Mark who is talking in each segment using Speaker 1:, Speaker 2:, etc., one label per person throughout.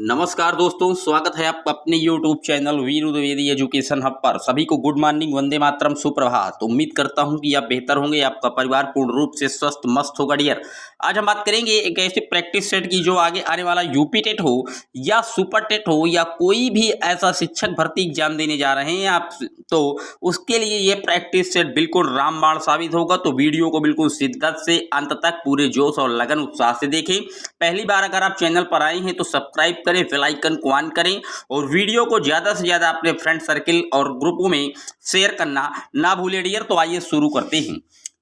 Speaker 1: नमस्कार दोस्तों, स्वागत है आपका अपने YouTube चैनल वीर द्विवेदी एजुकेशन हब पर। सभी को गुड मॉर्निंग, वंदे मातरम, सुप्रभात। तो उम्मीद करता हूं कि आप बेहतर होंगे, आपका परिवार पूर्ण रूप से स्वस्थ मस्त होगा डियर। आज हम बात करेंगे एक ऐसे प्रैक्टिस सेट की जो आगे आने वाला यूपी टेट हो या सुपर टेट हो या कोई भी ऐसा शिक्षक भर्ती एग्जाम देने जा रहे हैं आप, तो उसके लिए ये प्रैक्टिस सेट बिल्कुल रामबाण साबित होगा। तो वीडियो को बिल्कुल शिद्दत से अंत तक पूरे जोश और लगन उत्साह से देखें। पहली बार अगर आप चैनल पर आए हैं तो सब्सक्राइब करें, बेल आइकन को ऑन करें और वीडियो को ज्यादा से ज्यादा अपने फ्रेंड सर्किल और ग्रुपों में शेयर करना ना भूलें डियर। तो आइए शुरू करते हैं।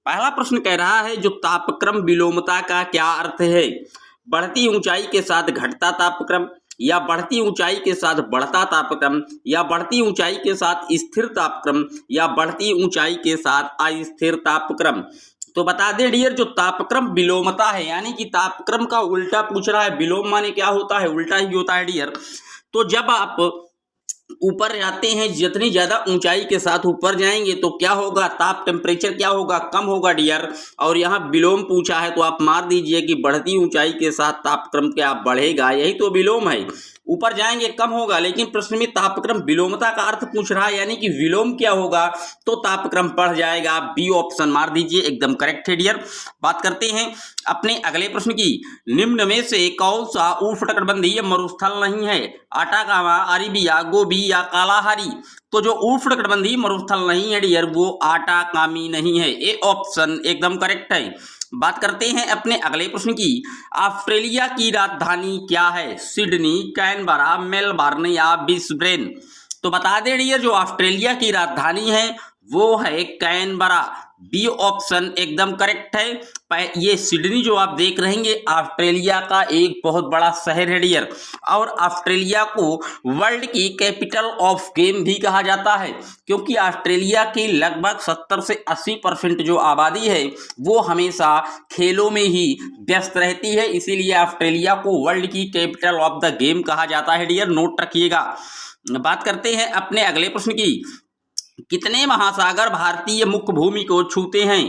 Speaker 1: पहला प्रश्न कह रहा है, जो तापक्रम विलोमता का क्या अर्थ है? बढ़ती ऊंचाई के साथ घटता तापक्रम, या बढ़ती ऊंचाई के साथ बढ़ता तापक्रम, या बढ़ती ऊंचाई के साथ स्थिर तापक्रम, या बढ़ती ऊंचाई के साथ अस्थिर तापक्रम। तो बता दें डियर, जो तापक्रम विलोमता है यानी कि तापक्रम का उल्टा पूछ रहा है। विलोम माने क्या होता है? उल्टा ही होता है डियर। तो जब आप ऊपर जाते हैं, जितनी ज्यादा ऊंचाई के साथ ऊपर जाएंगे तो क्या होगा? ताप टेम्परेचर क्या होगा? कम होगा डियर। और यहाँ विलोम पूछा है तो आप मार दीजिए कि बढ़ती ऊंचाई के साथ तापक्रम क्या बढ़ेगा, यही तो विलोम है। ऊपर जाएंगे कम होगा, लेकिन प्रश्न में तापक्रम विलोमता का अर्थ पूछ रहा है यानी कि विलोम क्या होगा, तो तापक्रम बढ़ जाएगा। बी ऑप्शन मार दीजिए, एकदम करेक्ट है डियर। बात करते हैं अपने अगले प्रश्न की। निम्न में से कौन सा उष्णकटिबंधीय मरुस्थल नहीं है? अटाकामा, अरेबिया, गोबी या कालाहारी। तो जो उष्णकटिबंधीय मरुस्थल नहीं है डियर, वो आटाकामी नहीं है। ए ऑप्शन एकदम करेक्ट है। बात करते हैं अपने अगले प्रश्न की। ऑस्ट्रेलिया की राजधानी क्या है? सिडनी, कैनबरा, मेलबर्न या ब्रिस्बेन। तो बता दें डियर, जो ऑस्ट्रेलिया की राजधानी है वो है कैनबरा। बी ऑप्शन एकदम करेक्ट है। ये सिडनी जो आप देख रहेंगे ऑस्ट्रेलिया का एक बहुत बड़ा शहर है डियर। और ऑस्ट्रेलिया को वर्ल्ड की कैपिटल ऑफ गेम भी कहा जाता है, क्योंकि ऑस्ट्रेलिया की लगभग 70 से 80% जो आबादी है वो हमेशा खेलों में ही व्यस्त रहती है। इसीलिए ऑस्ट्रेलिया को वर्ल्ड की कैपिटल ऑफ द गेम कहा जाता है डियर, नोट रखिएगा। बात करते हैं अपने अगले प्रश्न की। कितने महासागर भारतीय मुख्य भूमि को छूते हैं?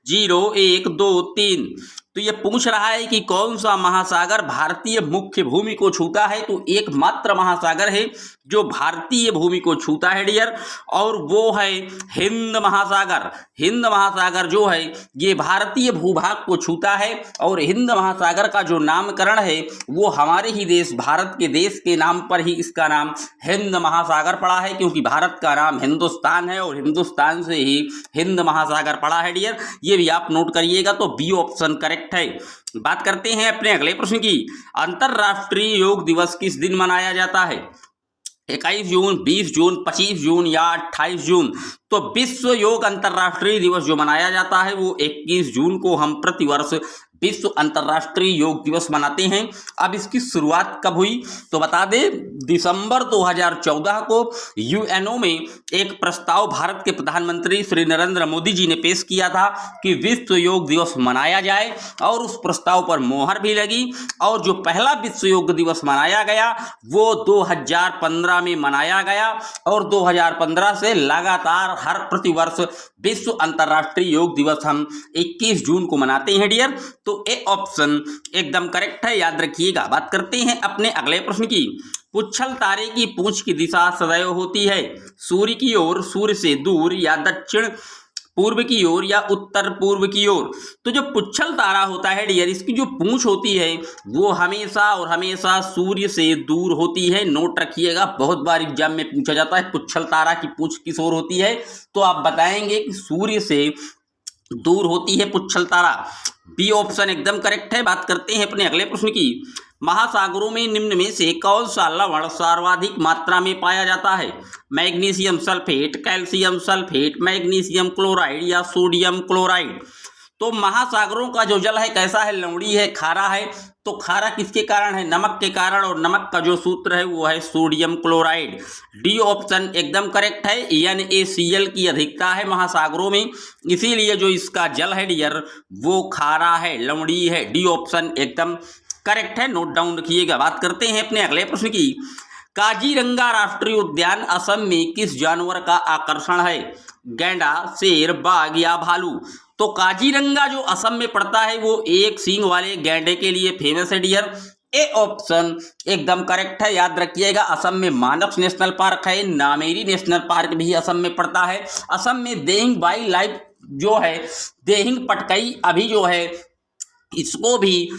Speaker 1: 0, 1, 2, 3। तो ये पूछ रहा है कि कौन सा महासागर भारतीय मुख्य भूमि को छूता है। तो एकमात्र महासागर है जो भारतीय भूमि को छूता है डियर, और वो है हिंद महासागर। हिंद महासागर जो है ये भारतीय भूभाग को छूता है। और हिंद महासागर का जो नामकरण है वो हमारे ही देश भारत के देश के नाम पर ही इसका नाम हिंद महासागर पड़ा है, क्योंकि भारत का नाम हिंदुस्तान है और हिंदुस्तान से ही हिंद महासागर पड़ा है डियर। ये भी आप नोट करिएगा। तो बी ऑप्शन करेक्ट है। बात करते हैं अपने अगले प्रश्न की। अंतरराष्ट्रीय योग दिवस किस दिन मनाया जाता है? 21 जून, 20 जून, 25 जून या 28 जून। तो विश्व योग अंतरराष्ट्रीय दिवस जो मनाया जाता है वो 21 जून को हम प्रतिवर्ष विश्व अंतरराष्ट्रीय योग दिवस मनाते हैं। अब इसकी शुरुआत कब हुई? तो बता दें, दिसंबर 2014 को यूएनओ में एक प्रस्ताव भारत के प्रधानमंत्री श्री नरेंद्र मोदी जी ने पेश किया था कि विश्व योग दिवस मनाया जाए, और उस प्रस्ताव पर मोहर भी लगी। और जो पहला विश्व योग दिवस मनाया गया वो 2015 में मनाया गया, और 2015 से लगातार हर प्रतिवर्ष विश्व अंतरराष्ट्रीय योग दिवस हम 21 जून को मनाते हैं डियर। तो ए ऑप्शन एकदम करेक्ट है, याद रखिएगा। बात करते हैं अपने अगले प्रश्न की। पुच्छल तारे की पूंछ की दिशा सदैव होती है सूर्य की ओर, सूर्य से दूर, या दक्षिण पूर्व की ओर, या उत्तर पूर्व की ओर। तो जो पुच्छल तारा होता है डियर, इसकी जो पूंछ होती है वो हमेशा और हमेशा सूर्य से दूर होती है। नोट रखिएगा, बहुत बार एग्जाम में पूछा जाता है पुच्छल तारा की पूंछ किस ओर होती है, तो आप बताएंगे कि सूर्य से दूर होती है पुच्छल तारा। बी ऑप्शन एकदम करेक्ट है। बात करते हैं अपने अगले प्रश्न की। महासागरों में निम्न में से कौन सा लवण सर्वाधिक मात्रा में पाया जाता है? Magnesium sulphate, calcium sulphate, magnesium chloride या सोडियम क्लोराइड। तो महासागरों का जो जल है कैसा है? लवणीय है, खारा है। तो खारा किसके कारण है? नमक के कारण, और नमक का जो सूत्र है वो है सोडियम क्लोराइड। डी ऑप्शन एकदम करेक्ट है। NaCl की अधिकता है महासागरों में, इसीलिए जो इसका जल है डियर वो खारा है, लवणीय है। डी ऑप्शन एकदम करेक्ट है, नोट डाउन रखिएगा। बात करते हैं अपने अगले प्रश्न की। काजीरंगा राष्ट्रीय उद्यान असम में किस जानवर का आकर्षण है? गैंडा, शेर, बाघ या भालू। तो काजीरंगा जो असम में पड़ता है वो एक सींग वाले गैंडे के लिए फेमस है डियर। ए ऑप्शन एकदम करेक्ट है, याद रखिएगा। असम में मानस नेशनल पार्क है, नामेरी नेशनल पार्क भी असम में पड़ता है। असम में देहिंग वाइल्ड लाइफ जो है, देहिंग पटकई अभी जो है इसको भी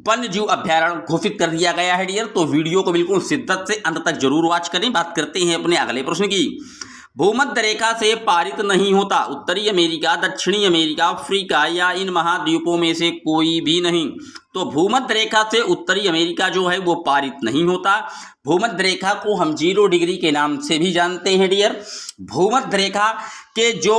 Speaker 1: वन्य जीव अभ्यारण्य घोषित कर दिया गया है डियर। तो वीडियो को बिल्कुल शिद्दत से अंत तक जरूर वॉच करें। बात करते हैं अपने अगले प्रश्न की। भूमध्य रेखा से पारित नहीं होता उत्तरी अमेरिका, दक्षिणी अमेरिका, अफ्रीका या इन महाद्वीपों में से कोई भी नहीं। तो भूमध्य रेखा से उत्तरी अमेरिका जो है वो पारित नहीं होता। भूमध्य रेखा को हम 0 डिग्री के नाम से भी जानते हैं डियर। भूमध्य रेखा के जो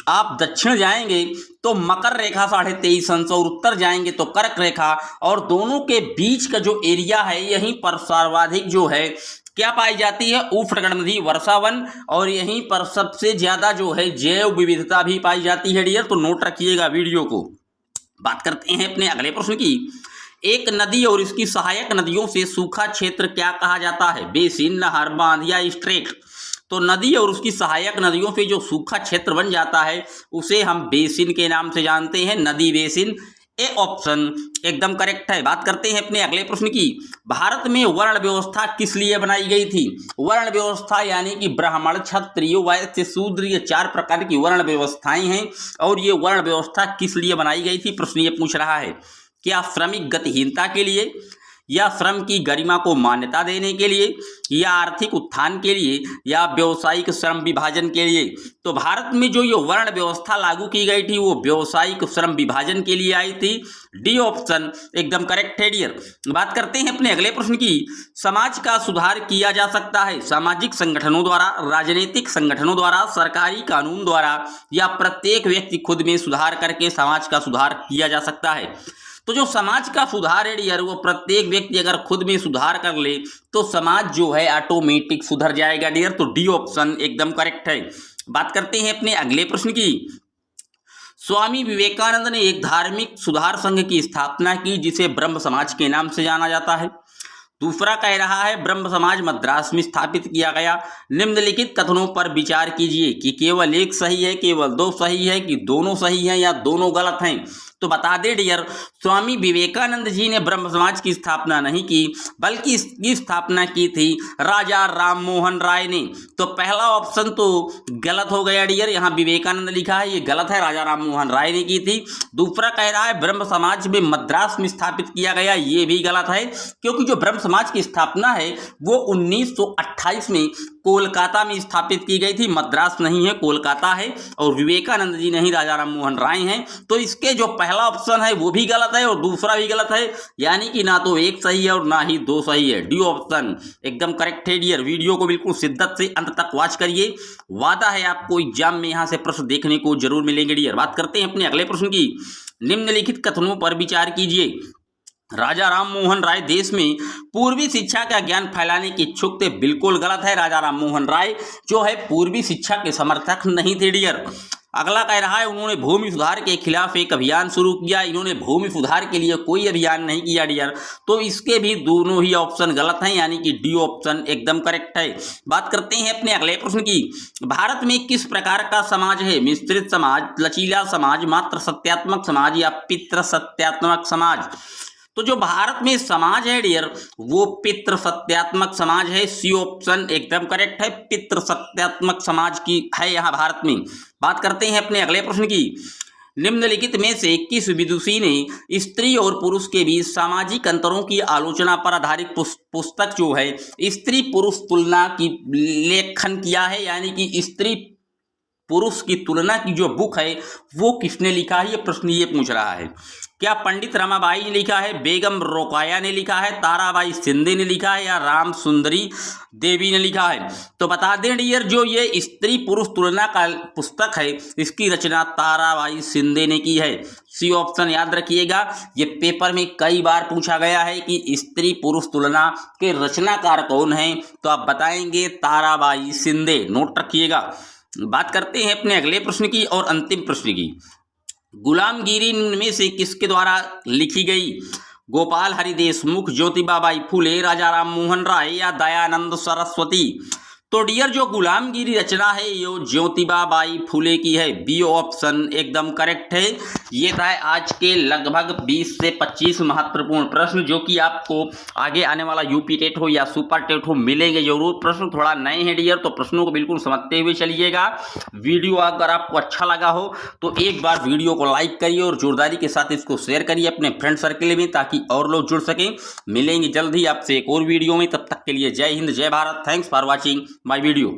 Speaker 1: आप दक्षिण जाएंगे तो मकर रेखा 23.5 अंश और उत्तर जाएंगे तो कर्क रेखा, और दोनों के बीच का जो एरिया है यहीं पर सर्वाधिक जो है क्या पाई जाती है, उष्णकटिबंधीय नदी वर्षा वन, और यहीं पर सबसे ज्यादा जो है जैव विविधता भी पाई जाती है डियर। तो नोट रखिएगा वीडियो को। बात करते हैं अपने अगले प्रश्न की। एक नदी और इसकी सहायक नदियों से सूखा क्षेत्र क्या कहा जाता है, बेसिन, नहर, बांध या स्ट्रेट। तो नदी और उसकी सहायक नदियों से जो सूखा क्षेत्र बन जाता है उसे हम बेसिन के नाम से जानते हैं, नदी बेसिन। ए ऑप्शन एकदम करेक्ट है। बात करते हैं अपने अगले प्रश्न की। भारत में वर्ण व्यवस्था किस लिए बनाई गई थी। वर्ण व्यवस्था यानी कि ब्राह्मण, क्षत्रिय, वैश्य, शूद्र, ये 4 प्रकार की वर्ण व्यवस्थाएं हैं। और ये वर्ण व्यवस्था किस लिए बनाई गई थी, प्रश्न ये पूछ रहा है। क्या श्रमिक गतिहीनता के लिए, या श्रम की गरिमा को मान्यता देने के लिए, या आर्थिक उत्थान के लिए, या व्यावसायिक श्रम विभाजन के लिए। तो भारत में जो ये वर्ण व्यवस्था लागू की गई थी वो व्यावसायिक श्रम विभाजन के लिए आई थी। डी ऑप्शन एकदम करेक्ट है डियर। बात करते हैं अपने अगले प्रश्न की। समाज का सुधार किया जा सकता है सामाजिक संगठनों द्वारा, राजनीतिक संगठनों द्वारा, सरकारी कानून द्वारा, या प्रत्येक व्यक्ति खुद में सुधार करके समाज का सुधार किया जा सकता है। तो जो समाज का सुधार है डियर वो प्रत्येक व्यक्ति अगर खुद में सुधार कर ले तो समाज जो है ऑटोमेटिक सुधर जाएगा डियर। तो डी ऑप्शन एकदम करेक्ट है। बात करते हैं अपने अगले प्रश्न की। स्वामी विवेकानंद ने एक धार्मिक सुधार संघ की स्थापना की जिसे ब्रह्म समाज के नाम से जाना जाता है। दूसरा कह रहा है ब्रह्म समाज मद्रास में स्थापित किया गया। निम्नलिखित कथनों पर विचार कीजिए कि केवल एक सही है, केवल 2 सही है, कि दोनों सही हैं या दोनों गलत हैं। तो बता दें डियर, स्वामी विवेकानंद जी ने ब्रह्म समाज की स्थापना नहीं की बल्कि इसकी स्थापना की थी राजा राम मोहन राय ने। तो पहला ऑप्शन तो गलत हो गया डियर, यहाँ विवेकानंद लिखा है ये गलत है, राजा राम मोहन राय ने की थी। दूसरा कह रहा है ब्रह्म समाज में मद्रास में स्थापित किया गया, ये भी गलत है, क्योंकि जो ब्रह्म समाज की स्थापना है वो 1928 में कोलकाता में स्थापित की गई थी, मद्रास नहीं है कोलकाता है, और विवेकानंद जी नहीं राजा राम मोहन राय हैं। तो इसके जो पहला ऑप्शन है वो भी गलत है और दूसरा भी गलत है, यानी कि ना तो एक सही है और ना ही 2 सही है। डी ऑप्शन एकदम करेक्ट है डियर। वीडियो को बिल्कुल शिद्दत से अंत तक वॉच करिए, वादा है आपको एग्जाम में यहाँ से प्रश्न देखने को जरूर मिलेंगे डियर। बात करते हैं अपने अगले प्रश्न की। निम्नलिखित कथनों पर विचार कीजिए। राजा राम मोहन राय देश में पूर्वी शिक्षा का ज्ञान फैलाने के इच्छुक थे, बिल्कुल गलत है। राजा राम मोहन राय जो है पूर्वी शिक्षा के समर्थक नहीं थे डियर। अगला कह रहा है उन्होंने भूमि सुधार के खिलाफ एक अभियान शुरू किया, इन्होंने भूमि सुधार के लिए कोई अभियान नहीं किया डियर। तो इसके भी दोनों ही ऑप्शन गलत हैं, यानी कि डी ऑप्शन एकदम करेक्ट है। बात करते हैं अपने अगले प्रश्न की। भारत में किस प्रकार का समाज है, मिश्रित समाज, लचीला समाज, मात्र सत्यात्मक समाज या पितृ सत्यात्मक समाज। तो जो भारत में समाज है डियर वो पितृ सत्यात्मक समाज है। सी ऑप्शन एकदम करेक्ट है, पितृ सत्यात्मक समाज की है यहाँ भारत में। बात करते हैं अपने अगले प्रश्न की। निम्नलिखित में से किस विदुषी ने स्त्री और पुरुष के बीच सामाजिक अंतरों की आलोचना पर आधारित पुस्तक जो है स्त्री पुरुष तुलना की लेखन किया है, यानी कि स्त्री पुरुष की तुलना की जो बुक है वो किसने लिखा है, ये प्रश्न ये पूछ रहा है। क्या पंडित रमाबाई ने लिखा है, बेगम रोकाया ने लिखा है, ताराबाई शिंदे ने लिखा है, या राम सुंदरी देवी ने लिखा है। तो बता दें डियर जो ये स्त्री पुरुष तुलना का पुस्तक है इसकी रचना ताराबाई शिंदे ने की है। सी ऑप्शन याद रखिएगा, ये पेपर में कई बार पूछा गया है कि स्त्री पुरुष तुलना के रचनाकार कौन है, तो आप बताएंगे ताराबाई शिंदे, नोट रखिएगा। बात करते हैं अपने अगले प्रश्न की और अंतिम प्रश्न की। गुलामगिरी में से किसके द्वारा लिखी गई, गोपाल हरि देशमुख, ज्योतिबा बाई फुले, राजा राम मोहन राय या दयानंद सरस्वती। तो डियर जो गुलामगिरी रचना है ये ज्योतिबा बाई फुले की है। बी ऑप्शन एकदम करेक्ट है। ये था आज के लगभग 20 से 25 महत्वपूर्ण प्रश्न जो कि आपको आगे आने वाला यूपी टेट हो या सुपर टेट हो मिलेंगे जरूर। प्रश्न थोड़ा नए हैं डियर, तो प्रश्नों को बिल्कुल समझते हुए चलिएगा। वीडियो अगर आपको अच्छा लगा हो तो एक बार वीडियो को लाइक करिए और जोरदारी के साथ इसको शेयर करिए अपने फ्रेंड सर्कल में, ताकि और लोग जुड़ सकें। मिलेंगे जल्द ही आपसे एक और वीडियो में, तब तक के लिए जय हिंद, जय Bharat. Thanks for watching my video.